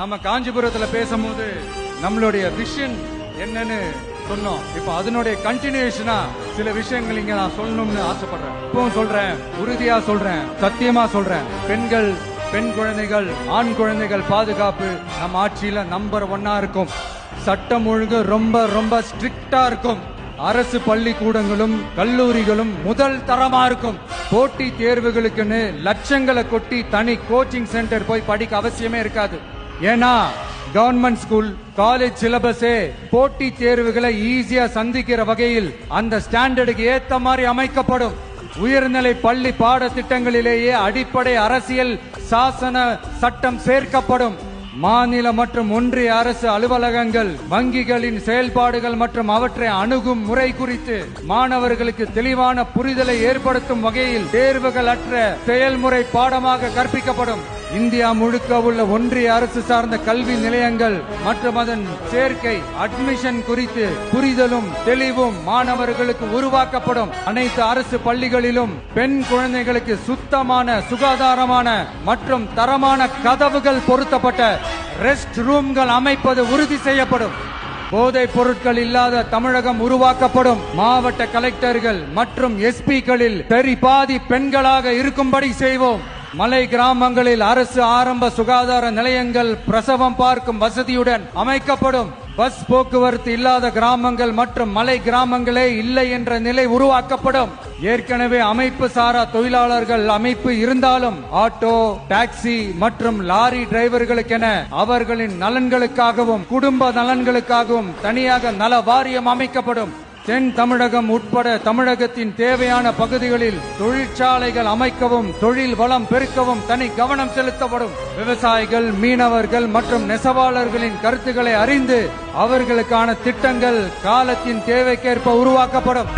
நம்ம காஞ்சிபுரத்துல பேசும்போது நம்மளுடைய விஷன் என்னன்னு சொன்னோம். இப்ப அதனுடைய கண்டினியூஷனா சில விஷயங்கள் இங்க நான் சொல்லணும்னு ஆசைப்படுறேன். இப்பவும் சொல்றேன், உறுதியா சொல்றேன், சத்தியமா சொல்றேன். பெண்கள், பெண் குழந்தைகள், ஆண் குழந்தைகள் பாதுகாப்பு நம்ம ஆட்சியில நம்பர் 1 இருக்கும். சட்டம் ஒழுங்கு ரொம்ப ரொம்ப ஸ்ட்ரிக்டா இருக்கும். அரசு பள்ளிக்கூடங்களும் கல்லூரிகளும் முதல் தரமா இருக்கும். போட்டி தேர்வுகளுக்குன்னு லட்சங்களை கொட்டி தனி கோச்சிங் சென்டர் போய் படிக்க அவசியமே இருக்காது. ஏன்னா கவர்மெண்ட் ஸ்கூல், காலேஜ் சிலபஸே போட்டி தேர்வுகளை ஈஸியா சந்திக்கிற வகையில் அந்த ஸ்டாண்டர்டுக்கு ஏத்த மாதிரி அமைக்கப்படும். உயர்நிலை பள்ளி பாடத்திட்டங்களிலேயே அடிப்படை அரசியல் சாசன சட்டம் சேர்க்கப்படும். மாநில மற்றும் ஒன்றிய அரசு அலுவலகங்கள், வங்கிகளின் செயல்பாடுகள் மற்றும் அவற்றை அணுகும் முறை குறித்து மாணவர்களுக்கு தெளிவான புரிதலை ஏற்படுத்தும் வகையில் தேர்வுகள் அற்ற செயல்முறை பாடமாக கற்பிக்கப்படும். இந்தியா முழுக்க உள்ள ஒன்றிய அரசு சார்ந்த கல்வி நிலையங்கள் மற்றும் அதன் சேர்க்கை அட்மிஷன் குறித்து புரிதலும் தெளிவும் மாணவர்களுக்கு உருவாக்கப்படும். அனைத்து அரசு பள்ளிகளிலும் பெண் குழந்தைகளுக்கு சுத்தமான, சுகாதாரமான மற்றும் தரமான கதவுகள் பொருத்தப்பட்ட ரெஸ்ட் ரூம்கள் அமைப்பது உறுதி செய்யப்படும். போதைப் பொருட்கள் இல்லாத தமிழகம் உருவாக்கப்படும். மாவட்ட கலெக்டர்கள் மற்றும் எஸ்பிக்களில் பாதி பெண்களாக இருக்கும்படி செய்வோம். மலை கிராமங்களில் அரசு ஆரம்ப சுகாதார நிலையங்கள் பிரசவம் பார்க்கும் வசதியுடன் அமைக்கப்படும். பஸ் போக்குவரத்து இல்லாத கிராமங்கள் மற்றும் மலை கிராமங்களே இல்லை என்ற நிலை உருவாக்கப்படும். ஏற்கனவே அமைப்பு சாரா தொழிலாளர்கள் அமைப்பு இருந்தாலும் ஆட்டோ, டாக்ஸி மற்றும் லாரி டிரைவர்களுக்கென அவர்களின் நலன்களுக்காகவும் குடும்ப நலன்களுக்காகவும் தனியாக நல வாரியம் அமைக்கப்படும். தென் தமிழகம் உட்பட தமிழகத்தின் தேவையான பகுதிகளில் தொழிற்சாலைகள் அமைக்கவும் தொழில் வளம் பெருக்கவும் தனி கவனம் செலுத்தப்படும். விவசாயிகள், மீனவர்கள் மற்றும் நெசவாளர்களின் கருத்துக்களை அறிந்து அவர்களுக்கான திட்டங்கள் காலத்தின் தேவைக்கேற்ப உருவாக்கப்படும்.